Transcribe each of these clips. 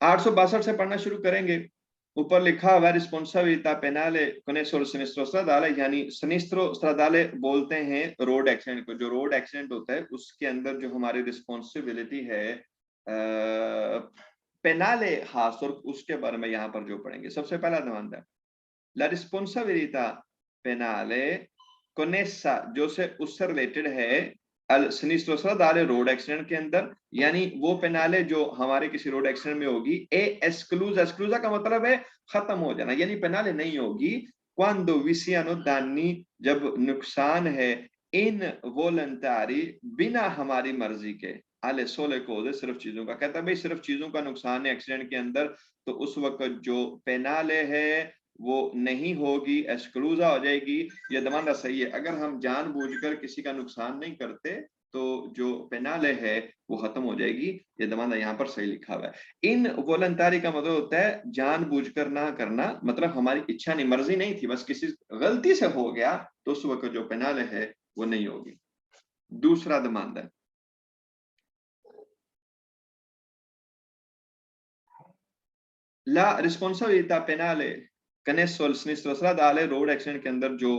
862 से पढ़ना शुरू करेंगे। ऊपर लिखा हुआ responsibility पेनाले con esso il sinistro stradale, यानी सिनिस्ट्रो स्ट्रादाले बोलते हैं रोड एक्सीडेंट को। जो रोड एक्सीडेंट होता है उसके अंदर जो हमारी रिस्पॉन्सिबिलिटी है पेनाले हास, और उसके बारे में यहाँ पर जो पढ़ेंगे। सबसे पहला दमांदा la responsabilità penale connessa, जो से उससे रिलेटेड है अल सिनिस्ट्रो स्ट्रादाले रोड एक्सीडेंट के अंदर, यानी वो पेनाले जो हमारे किसी रोड एक्सीडेंट में होगी। ए एस्क्लूजा, एस्क्लूजा का मतलब है खत्म हो जाना, यानी पेनाले नहीं होगी। क्वांडो vi siano danni, जब नुकसान है इन वोलंटारी, बिना हमारी मर्जी के, आले सोले कोदे, सिर्फ चीजों का। कहता है भाई सिर्फ चीजों का नुकसान है एक्सीडेंट के अंदर, तो उस वक्त जो पेनाले है वो नहीं होगी, एस्क्लूजा हो जाएगी। ये दमांदा सही है। अगर हम जानबूझकर किसी का नुकसान नहीं करते तो जो पेनाले है वो खत्म हो जाएगी। ये दमांदा यहाँ पर सही लिखा हुआ है। इन वोलंटारी का मतलब होता है जानबूझकर ना करना, मतलब हमारी इच्छा नहीं, मर्जी नहीं थी, बस किसी गलती से हो गया, तो उस वक्त जो पेनाले है वो नहीं होगी। दूसरा दमांदा ला रिस्पॉन्सिबिलिटà penale connect al sinistro stradale, road accident के अंदर जो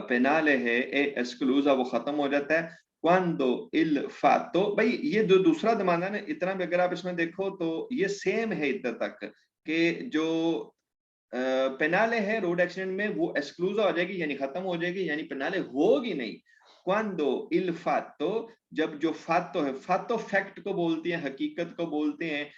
पेनाले है ए एस्क्लूजा, वो खत्म हो जाता है quando il fatto। भाई ये जो दूसरा दमाना ना, इतना भी अगर आप इसमें देखो तो ये सेम है इधर तक, कि जो पेनाले है रोड एक्सीडेंट में वो एस्क्लूजा हो जाएगी, यानी खत्म हो जाएगी, यानी पेनाले होगी नहीं। quando il fatto, जब जो फातो है, फातो फैक्ट को बोलते हैं, हकीकत को बोलते हैं।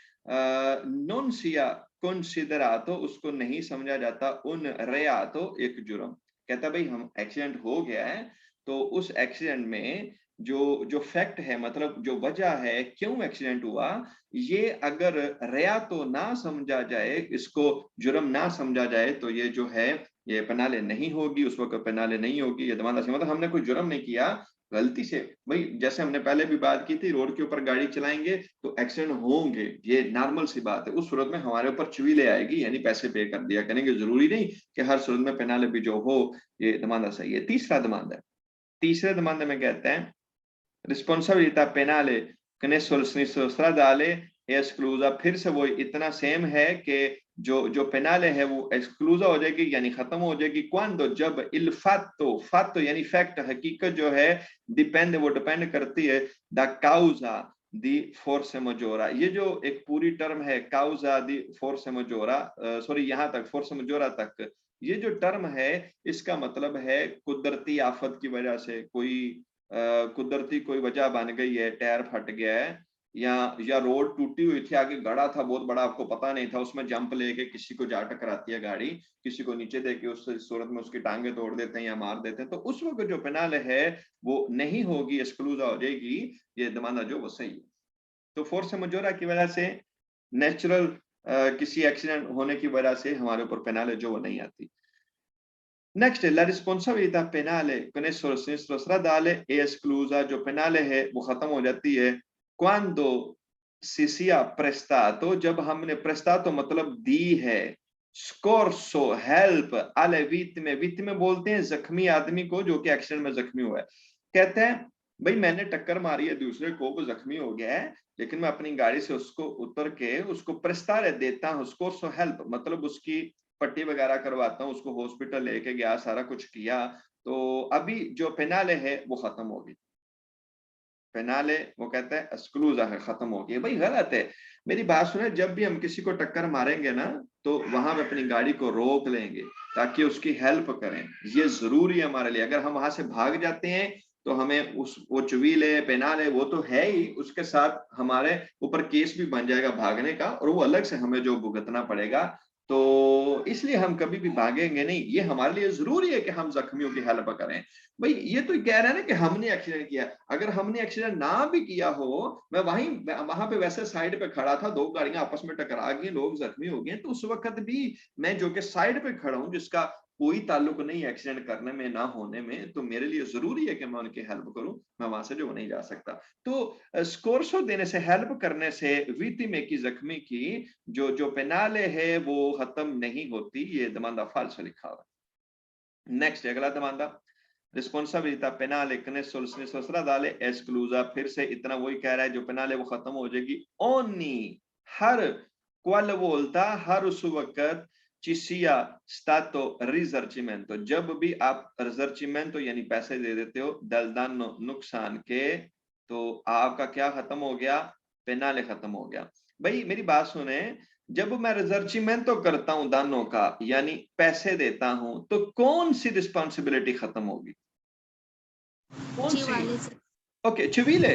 non sia considerato, उसको नहीं समझा जाता, उन reato, एक जुर्म। कहता भाई हम एक्सीडेंट हो गया है, तो उस एक्सीडेंट में जो जो फैक्ट है, मतलब जो वजह है क्यों एक्सीडेंट हुआ, ये अगर रया तो ना समझा जाए, इसको जुर्म ना समझा जाए, तो ये जो है ये पेनाले नहीं होगी, उस वक्त पेनाले नहीं होगी। ये दमांदा से मतलब हमने कोई जुर्म नहीं किया, गलती से, भाई जैसे हमने पहले भी बात की थी, रोड के ऊपर गाड़ी चलाएंगे तो एक्सीडेंट होंगे, ये नॉर्मल सी बात है। उस सूरत में हमारे ऊपर चुवीले आएगी, यानी पैसे पे कर दिया करेंगे। जरूरी नहीं कि हर सूरत में पेनाले भी जो हो। ये दमांदा सही है। तीसरा दमांदा, तीसरे दमांदे में कहते हैं responsabilità penale connesso al sinistro stradale è esclusa। फिर से वो इतना सेम है कि जो जो पेनाले है वो एक्सक्लूजा हो जाएगी, यानी खत्म हो जाएगी। क्वांडो, जब इल फातो, फातो यानी फैक्ट, हकीकत जो है, डिपेंड, वो डिपेंड करती है द काउजा दी फोर्स मजोरा। ये जो एक पूरी टर्म है काउजा दी फोर्स मजोरा, सॉरी यहाँ तक फोर्स मजोरा तक, ये जो टर्म है इसका मतलब है कुदरती आफत की वजह से, कोई कुदरती कोई वजह बन गई है, टायर फट गया है, या रोड टूटी हुई थी, आगे गड़ा था बहुत बड़ा, आपको पता नहीं था, उसमें जंप लेके किसी को जा टकराती है गाड़ी, किसी को नीचे देके उस सूरत में उसकी टांगे तोड़ देते हैं या मार देते हैं, तो उस वक्त जो पेनाल्टी है वो नहीं होगी, एक्सक्लूजा हो जाएगी। ये दमाना जो वो सही है। तो फोर्स मजोरा की वजह से, नेचुरल किसी एक्सीडेंट होने की वजह से हमारे ऊपर पेनाल्टी जो वो नहीं आती। नेक्स्ट है, la responsabilità penale connesso al sinistro stradale è esclusa। जो पेनाले है वो खत्म हो जाती है quando si sia prestato, जब हमने prestato मतलब दी है, scorso help alle vittime, vittime बोलते हैं जख्मी आदमी को जो कि एक्सीडेंट में जख्मी हुआ है। कहते हैं भाई मैंने टक्कर मारी है दूसरे को, वो जख्मी हो गया है, लेकिन मैं अपनी गाड़ी से उसको उतर के उसको प्रेस्तारे देता हूँ। स्कोर्सो हेल्प मतलब उसकी पट्टी वगैरह करवाता हूँ, उसको हॉस्पिटल लेके गया, सारा कुछ किया, तो अभी जो पेनाले है वो खत्म होगी। पेनाले वो कहता है एक्सक्लूजा है, खत्म हो गई। भाई गलत है, मेरी बात सुने, जब भी हम किसी को टक्कर मारेंगे ना, तो वहां पे अपनी गाड़ी को रोक लेंगे ताकि उसकी हेल्प करें। ये जरूरी है हमारे लिए। अगर हम वहां से भाग जाते हैं तो हमें उस वो चुवीले पेनाले वो तो है ही, उसके साथ हमारे ऊपर केस भी बन जाएगा भागने का, और वो अलग से हमें जो भुगतना पड़ेगा। तो इसलिए हम कभी भी भागेंगे नहीं। ये हमारे लिए जरूरी है कि हम जख्मियों की हेल्प करें। भाई ये तो कह रहा है ना कि हमने एक्सीडेंट किया, अगर हमने एक्सीडेंट ना भी किया हो, मैं वहां पे वैसे साइड पे खड़ा था, दो गाड़ियां आपस में टकरा गई, लोग जख्मी हो गए, तो उस वक्त भी मैं जो कि साइड पे खड़ा हूं, जिसका कोई ताल्लुक नहीं एक्सीडेंट करने में ना होने में, तो मेरे लिए जरूरी है कि मैं उनकी हेल्प करूं। मैं वहां से जो नहीं जा सकता। तो स्कोर्सो देने से, हेल्प करने से विक्टिम की, जख्मी की जो जो पेनाले है वो खत्म नहीं होती। ये दमांदा फाल्स लिखा हुआ। नेक्स्ट अगला दमांदा, रिस्पॉन्सिबिलिटà penale connesso al sinistro stradale esclusa। फिर से इतना वही कह रहा है, जो पेनाले वो खत्म हो जाएगी। ओनी, हर quale volta हर उस वक्त ci sia stato risarcimento, जब भी आप risarcimento यानी पैसे दे देते हो dal danno नुकसान के, तो आपका क्या खत्म हो गया, पेनाले खत्म हो गया। भाई मेरी बात सुने, जब मैं रिजर्चिमेंटो करता हूं दानों का यानी पैसे देता हूं, तो कौन सी रिस्पॉन्सिबिलिटी खत्म होगी, कौन सी? ओके, चिवीले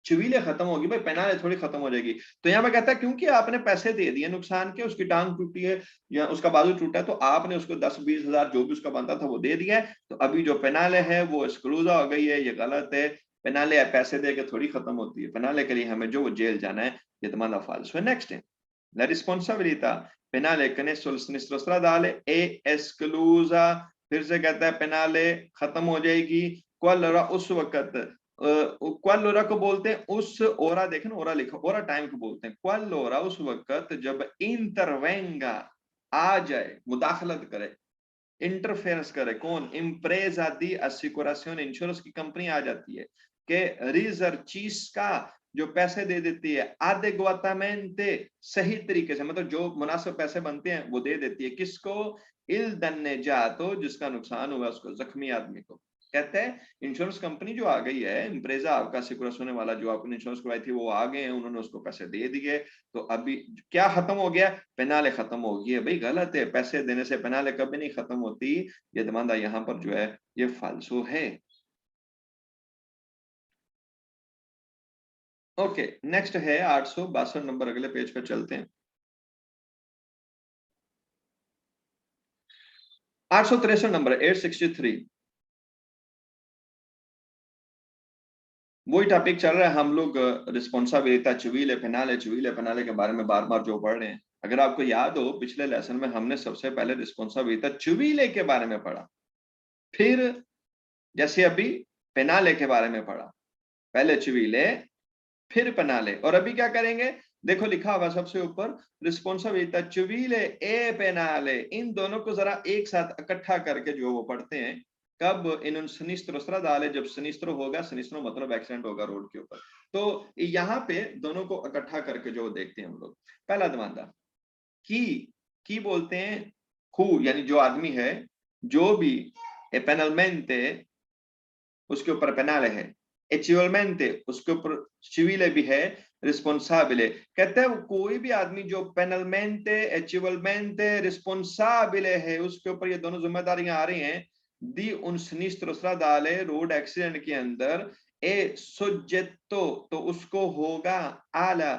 चिवीले खत्म होगी भाई, पेनाले थोड़ी खत्म हो जाएगी। तो यहाँ पे कहता है क्योंकि आपने पैसे दे दिए नुकसान के, उसकी टांग टूटी है या उसका बाजू टूटा है, तो आपने उसको 10-20 हजार जो भी उसका बनता था वो दे दिया है, तो अभी जो पेनाले है वो स्क्रूजा हो गई है, ये गलत है। पेनाले पैसे दे के थोड़ी खत्म होती है, पेनाले के लिए हमें जो वो जेल जाना है, ये domanda falso. E next, la responsabilità penale che ne sul sinistro stradale è esclusa, फिर से कहता है पेनाले खत्म हो जाएगी क्वालोरा उस वक्त, क्वालोरा को बोलते हैं उस, ओरा देखें ना, ओरा लिखो, ओरा टाइम को बोलते हैं, क्वालोरा उस वक्त जब इंटरवेंगा आ जाए, मुदाखलत करे, इंटरफेरेंस करे, कौन, इम्प्रेजा दी असिकुरासियोन, इंश्योरेंस की कंपनी आ जाती है कि रिजर्चिस का जो पैसे दे देती है adeguatamente, सही तरीके से, मतलब जो मुनासिब पैसे बनते हैं वो दे देती है, किसको, इल दन्नेजातो, जिसका नुकसान हुआ उसको, जख्मी आदमी को। कहते हैं इंश्योरेंस कंपनी जो आ गई है, इम्प्रेजा आपका सिक्योर होने वाला जो आपने इंश्योरेंस करवाई थी, वो आ गए हैं, उन्होंने उसको पैसे दे दिए, तो अभी क्या खत्म हो गया, पेनाले खत्म हो गई है। भाई गलत है, पैसे देने से पेनाले कभी नहीं खत्म होती, ये दमांदा यहाँ पर जो है ये फालसू है। ओके, नेक्स्ट है 862 नंबर, अगले पेज पे चलते हैं। 863 नंबर, 863, वही टॉपिक चल रहा है, हम लोग रिस्पॉन्सिबिलिटी चिवीले पेनाले के बारे में बार बार जो पढ़ रहे हैं। अगर आपको याद हो पिछले लेसन में हमने सबसे पहले रिस्पॉन्सिबिलिटी चिवीले के बारे में पढ़ा, फिर जैसे अभी पेनाले के बारे में पढ़ा, पहले चिवीले फिर पेनाले, और अभी क्या करेंगे, देखो लिखा हुआ सबसे ऊपर रिस्पॉन्सिबिलिटी चिवीले ए पेनाले, इन दोनों को जरा एक साथ इकट्ठा करके जो वो पढ़ते हैं, कब, इन सिनिस्ट्रो स्ट्रादाले, जब सिनिस्ट्रो होगा, सिनिस्ट्रो मतलब एक्सीडेंट होगा रोड के ऊपर, तो यहाँ पे दोनों को इकट्ठा करके जो देखते हैं हम लोग। पहला दमांदा की बोलते हैं, हु यानी जो आदमी है, जो भी पेनलमेंटे उसके ऊपर पेनाले है, एचिवलमेंटे उसके ऊपर चिवीले भी है, रिस्पॉन्साबिले कहते हैं कोई भी आदमी जो पेनलमेंटे एचिवलमेंटे रिस्पॉन्साबिले है, उसके ऊपर ये दोनों जिम्मेदारियां आ रही हैं, दी उन सिनिस्ट्रो स्ट्रादाले, रोड एक्सीडेंट के अंदर, ए सोजेतो, तो उसको होगा, आला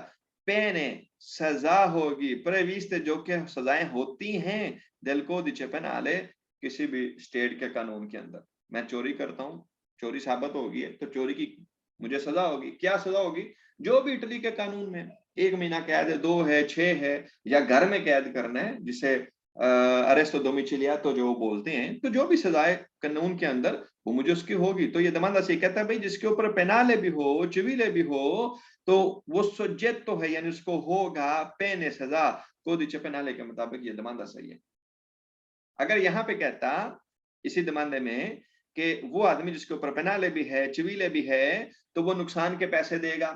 पेने, सजा होगी, प्रेविस्ट जो कि सजाएं होती हैं, दिल को दिचे पेनाले, किसी भी स्टेट के कानून के अंदर। मैं चोरी करता हूं, चोरी साबित होगी है, तो चोरी की मुझे सजा होगी, क्या सजा होगी, जो भी इटली के कानून में 1 महीना कैद है, 2 है, 6 है, या घर में कैद करना है, जिसे अरेस्टो डोमिचिलियातो जो बोलते हैं, तो जो भी सजाए कानून के अंदर वो मुझे उसकी होगी। तो ये दमांदा से कहता है भाई जिसके ऊपर पेनाले भी हो, चिवीले भी हो, तो वो सोजेट तो है, यानी उसको होगा पेने, सजा, कोडिce पेनाले के मुताबिक, ये दमांदा सही है। अगर यहाँ पे कहता इसी दमांदे में कि वो आदमी जिसके ऊपर पेनाले भी है, चिवीले भी है, तो वो नुकसान के पैसे देगा,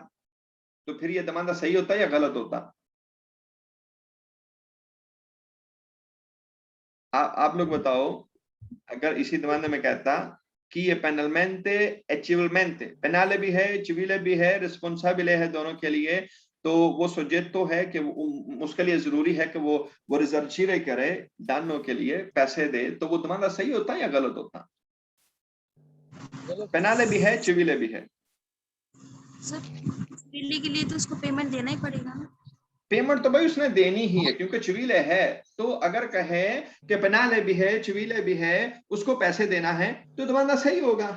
तो फिर ये दमांदा सही होता या गलत होता? आप लोग बताओ, अगर इसी दमांदे में कहता कि ये पेनलमेंटे एचिवलमेंटे, पेनाले भी है, चिवीले भी है, रिस्पॉन्साबिले है दोनों के लिए, तो वो सुजेट तो है कि उसके लिए जरूरी है कि वो रिजर्चिरे करे, दानों के लिए पैसे दे, तो वो दमांदा सही होता या गलत होता? पेनाले भी है, चिवीले भी है, सर दिल्ली के लिए तो उसको पेमेंट देना ही पड़ेगा ना। पेमेंट तो भाई उसने देनी ही है क्योंकि चिवीले है, तो अगर कहे कि पेनाले भी है, चिवीले भी है, उसको पैसे देना है, तो दमांदा सही होगा।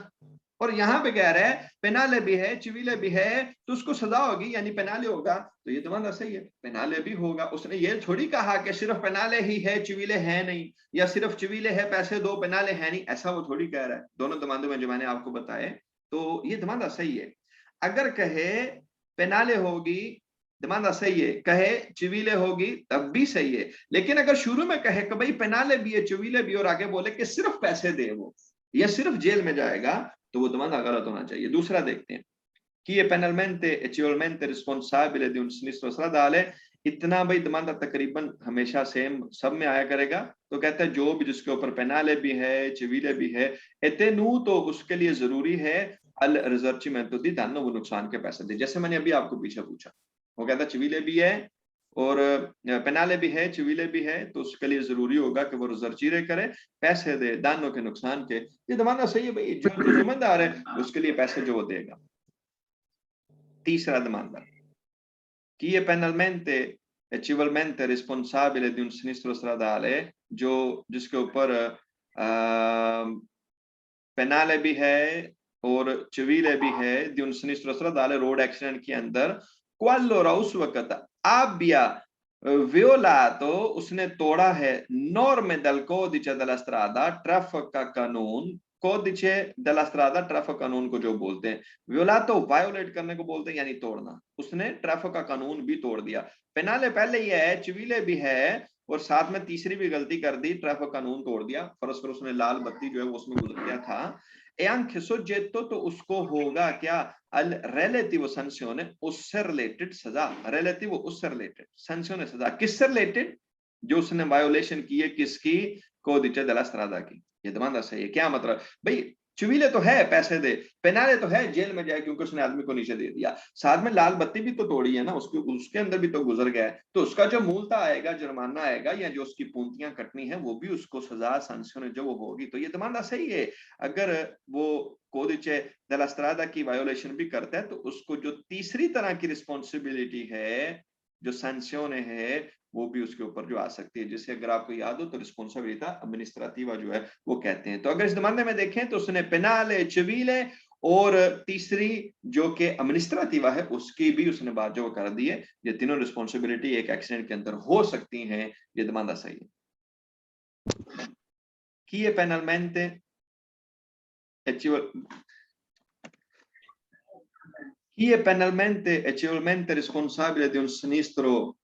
और यहाँ पे कह रहा है पेनाले भी है, चिवीले भी है, तो उसको सजा होगी, यानी पेनाले होगा, तो ये दमांदा सही है, पेनाले भी होगा। उसने ये थोड़ी कहा कि सिर्फ पेनाले ही है, चिवीले है नहीं, या सिर्फ चिवीले है पैसे दो, पेनाले है नहीं, ऐसा वो थोड़ी कह रहा है। दोनों दमांदों में जो मैंने आपको बताए, तो ये दमांदा सही है। अगर कहे पेनाले होगी, दमांदा सही है, कहे चिवीले होगी, तब भी सही है। लेकिन अगर शुरू में कहे कि भाई पेनाले भी है, चिवीले भी, और आगे बोले कि सिर्फ पैसे दे वो, या सिर्फ जेल में जाएगा, तो वो दमांदा गलत होना चाहिए। दूसरा देखते हैं कि ये penalmente e civilmente responsabile di un sinistro stradale इतना भाई दमांदा तकरीबन हमेशा सेम सब में आया करेगा। तो कहता है जो भी जिसके ऊपर पेनाले भी है चिवीले भी है इतनू, तो उसके लिए जरूरी है अल रिजर्चिमेंट दी दानो वो नुकसान के पैसे दे। जैसे मैंने अभी आपको पीछे पूछा, वो कहता है चिवीले भी है और पेनाले भी है चिवीले भी है, तो उसके लिए जरूरी होगा कि वो रिजर्चीरे करे, पैसे दे दानों के नुकसान के। ये दमाना सही है भाई, जो जिम्मेदार है उसके लिए पैसे जो वो देगा। तीसरा demanda: chi è civilmente responsabile di un sinistro stradale, जो जिसके ऊपर पेनाले भी है और civiले भी है di un sinistro stradale, road accident के अंदर, qualora उस वक्त abbia violato, उसने तोड़ा है norme del codice della strada, traffic का कानून, कोडिचे della strada ट्रैफिक कानून को जो बोलते हैं, वियोलातो वायोलेट करने को बोलते हैं यानी तोड़ना, उसने ट्रैफिक का कानून भी तोड़ दिया। पेनाले पहले ही है, चिवीले भी है और साथ में तीसरी भी गलती कर दी, ट्रैफिक कानून तोड़ दिया, परस्पर उसने लाल बत्ती जो है वो उसमें गुजर गया था। e anche soggetto, तो उसको होगा क्या अल relativo sanzione, उससे रिलेटेड सजा, relativo उससे रिलेटेड, sanzione सजा, किससे रिलेटेड, जो उसने वायोलेशन की है किसकी, codice della strada की। ये दमांदा सही है। क्या मतलब भाई, चिवीले तो है पैसे दे, पेनाले तो है जेल में जाए क्योंकि उसने आदमी को नीचे दे दिया, साथ में लाल बत्ती भी तो तोड़ी है ना, उसके अंदर भी तो गुजर गया है, तो उसका जो मूलता आएगा, जुर्माना आएगा या जो उसकी पूंतियां कटनी है वो भी उसको सजा संशोधन जो वो होगी। तो ये दमांदा सही है। अगर वो कोडिचे डेला स्ट्रादा की वायोलेशन भी करता है तो उसको जो तीसरी तरह की रिस्पॉन्सिबिलिटी है, जो संशोधन है, वो भी उसके ऊपर जो आ सकती है, जिसे अगर आपको याद हो तो रिस्पॉन्सिबिलिटी अडमिनिस्ट्रेटिवा जो है वो कहते हैं। तो अगर इस जमाने में देखें तो उसने पेनाले चिवीले और तीसरी जो कि अडमिनिस्ट्रेटिवा है उसकी भी उसने बात जो कर दी है। ये तीनों रिस्पॉन्सिबिलिटी एक एक्सीडेंट के अंदर हो सकती हैं, ये दमांदा सही है। chi è penalmente e civilmente responsabile di un sinistro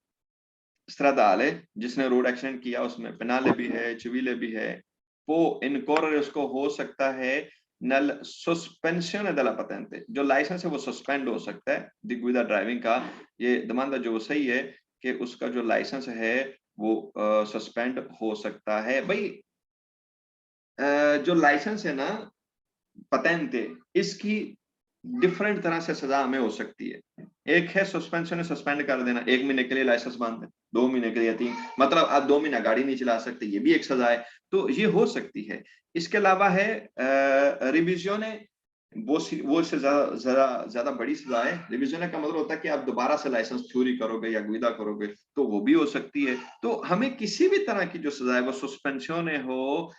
stradale, जिसने रोड एक्सीडेंट किया उसमें पेनाले भी है चिवीले भी है, वो इनकॉर्रे उसको हो सकता है नल सस्पेंशन della patente, जो लाइसेंस है वो सस्पेंड हो सकता है दी गुइदा ड्राइविंग का। ये दमांदा जो सही है कि उसका जो लाइसेंस है वो सस्पेंड हो सकता है। भाई जो लाइसेंस है ना पतेंते, इसकी डिफरेंट तरह से सजा हमें हो सकती है। एक है सस्पेंशन, सस्पेंड कर देना, 1 महीने के लिए लाइसेंस बांध दे, 2 महीने के लिए 3, मतलब आप 2 महीना गाड़ी नहीं चला सकते, ये भी एक सजा है, तो ये हो सकती है। इसके अलावा है रिविजन, वो इससे ज्यादा बड़ी सजा है। रिविजन का मतलब होता है कि आप दोबारा से लाइसेंस चोरी करोगे या गुइदा करोगे, तो वो भी हो सकती है। तो हमें किसी भी तरह की जो सजा है वो सस्पेंशन हो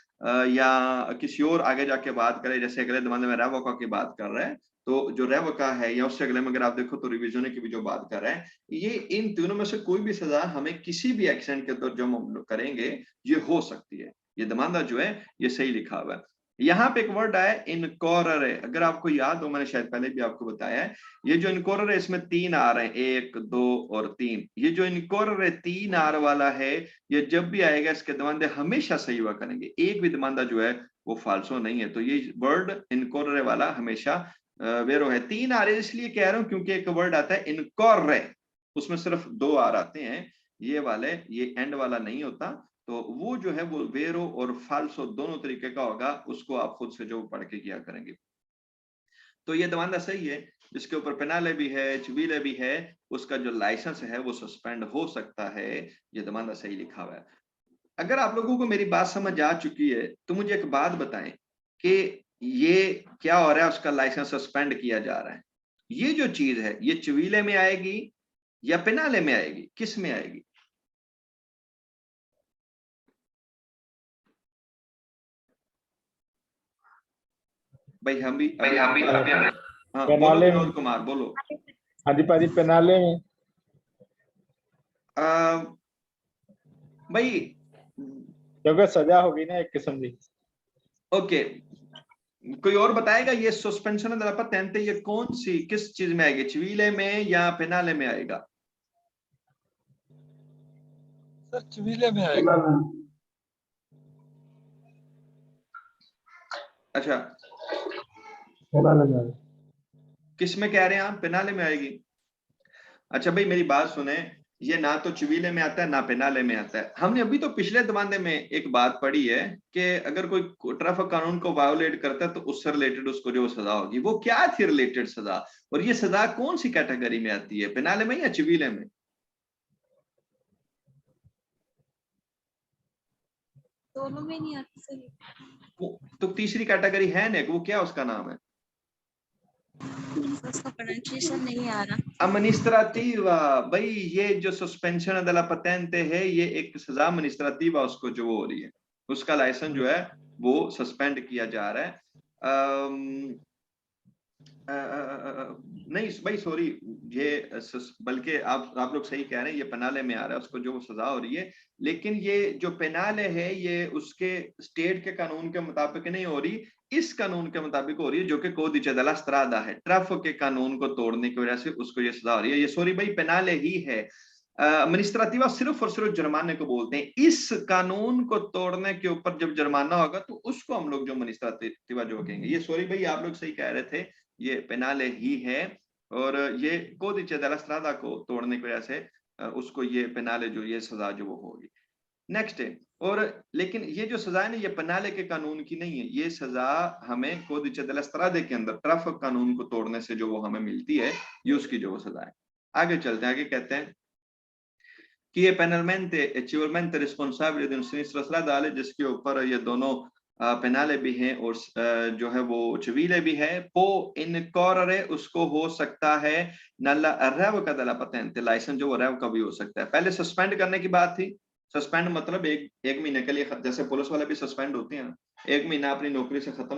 या किसी और आगे जाके बात करें, जैसे अगले जमाने में रेवोका की बात कर रहे हैं, तो जो रेवोका है या उससे अगले में अगर आप देखो तो रिविजन की भी जो बात कर रहे हैं, ये इन तीनों में से कोई भी सजा हमें किसी भी एक्सीडेंट के अंदर जो हम करेंगे ये हो सकती है। ये दमांदा जो है ये सही लिखा हुआ है। यहाँ पे एक वर्ड आया इनकॉररे, अगर आपको याद हो मैंने शायद पहले भी आपको बताया है, ये जो इनकॉररे इसमें 3 आ रहे हैं, 1 2 और 3। ये जो इनकॉररे 3 आर वाला है, ये जब भी आएगा इसके दमांदे हमेशा सही हुआ करेंगे, एक भी दमांदा जो है वो फाल्सो नहीं है। तो ये वर्ड इनकॉररे वाला हमेशा वेरो है। 3 आ रहे इसलिए कह रहा हूं क्योंकि एक वर्ड आता है इनकॉर्रे, उसमें सिर्फ 2 आर आते हैं, ये वाले, ये एंड वाला नहीं होता। तो वो जो है वो वेरो और फाल्सो दोनों तरीके का होगा, उसको आप खुद से जो पढ़ के किया करेंगे। तो ये दमांदा सही है, जिसके ऊपर पेनाले भी है चिवीले भी है, उसका जो लाइसेंस है वो सस्पेंड हो सकता है। ये दमांदा सही लिखा हुआ है। अगर आप लोगों को मेरी बात समझ आ चुकी है तो मुझे एक बात बताएं कि ये क्या हो रहा है, उसका लाइसेंस सस्पेंड किया जा रहा है, ये जो चीज है ये चिवीले में आएगी या पेनाले में आएगी, किस में आएगी? भाई हम भी हाँ बोलो विनोद कुमार बोलो। हाँ जी पाजी, पेनाले में। भाई क्योंकि सजा होगी ना एक किस्म की। ओके, कोई और बताएगा ये सस्पेंशन della patente ये कौन सी किस चीज में आएगी, चिवीले में या पेनाले में आएगा? सर चिवीले में आएगा। अच्छा किस में कह रहे हैं आप, पेनाले में आएगी? अच्छा भाई मेरी बात सुने, ये ना तो चिवीले में आता है ना पेनाले में आता है। हमने अभी तो पिछले दमाने में एक बात पढ़ी है कि अगर कोई ट्रैफिक कानून को वायोलेट करता है तो उससे रिलेटेड उसको जो सजा होगी, वो क्या थी रिलेटेड सजा, और ये सजा कौन सी कैटेगरी में आती है, पेनाले में या चिवीले में? दोनों में नहीं आती सर। तो तीसरी कैटेगरी है ना, वो क्या उसका नाम है? उसका प्रोनाउंसिएशन नहीं आ रहा। अमनिस्ट्राटिवा। भाई ये जो सस्पेंशन दella patente है, ये एक सजा अमनिस्ट्राटिवा उसको जो हो रही है, उसका लाइसेंस जो है वो सस्पेंड किया जा रहा है। नहीं भाई सॉरी, ये बल्कि आप लोग सही कह रहे हैं, ये पेनाले में आ रहा है, उसको जो सजा हो रही है। लेकिन ये जो पेनाले है ये उसके स्टेट के कानून के मुताबिक नहीं हो रही, इस कानून के मुताबिक हो रही है जो कि कोडिce della strada है। ट्रैफिक के कानून को तोड़ने की वजह से उसको ये सजा हो रही है। ये सॉरी भाई पेनाले ही है। अमनिस्ट्राटिवा सिर्फ और सिर्फ जुर्माने को बोलते हैं। इस कानून को तोड़ने के ऊपर जब जुर्माना होगा तो उसको हम लोग जो अमनिस्ट्राटिवा जो कहेंगे। ये सॉरी भाई आप लोग सही कह रहे थे, ये पेनाले ही है, और ये कोडिce della strada को तोड़ने की वजह से उसको ये पेनाले जो ये सजा जो वो होगी। नेक्स्ट है, और लेकिन ये जो सजा है ना, ये पेनाले के कानून की नहीं है, ये सजा हमें कोडिce della strada के अंदर ट्रैफिक कानून को तोड़ने से जो वो हमें मिलती है, ये उसकी जो वो सजा है। आगे चलते हैं, आगे कहते हैं कि ये penalmente e civilmente responsabile di un sinistro stradale, जिसके ऊपर ये दोनों पेनाले भी हैं और जो है वो चिवीले भी है। पो इनकॉररे उसको हो सकता है नल्ला रेवोका della patente, लाइसेंस जो वो रेवोका भी हो सकता है। पहले सस्पेंड करने की बात थी, सस्पेंड मतलब एक महीने के लिए, जैसे पुलिस वाले भी सस्पेंड होते हैं, एक महीना अपनी नौकरी से खत्म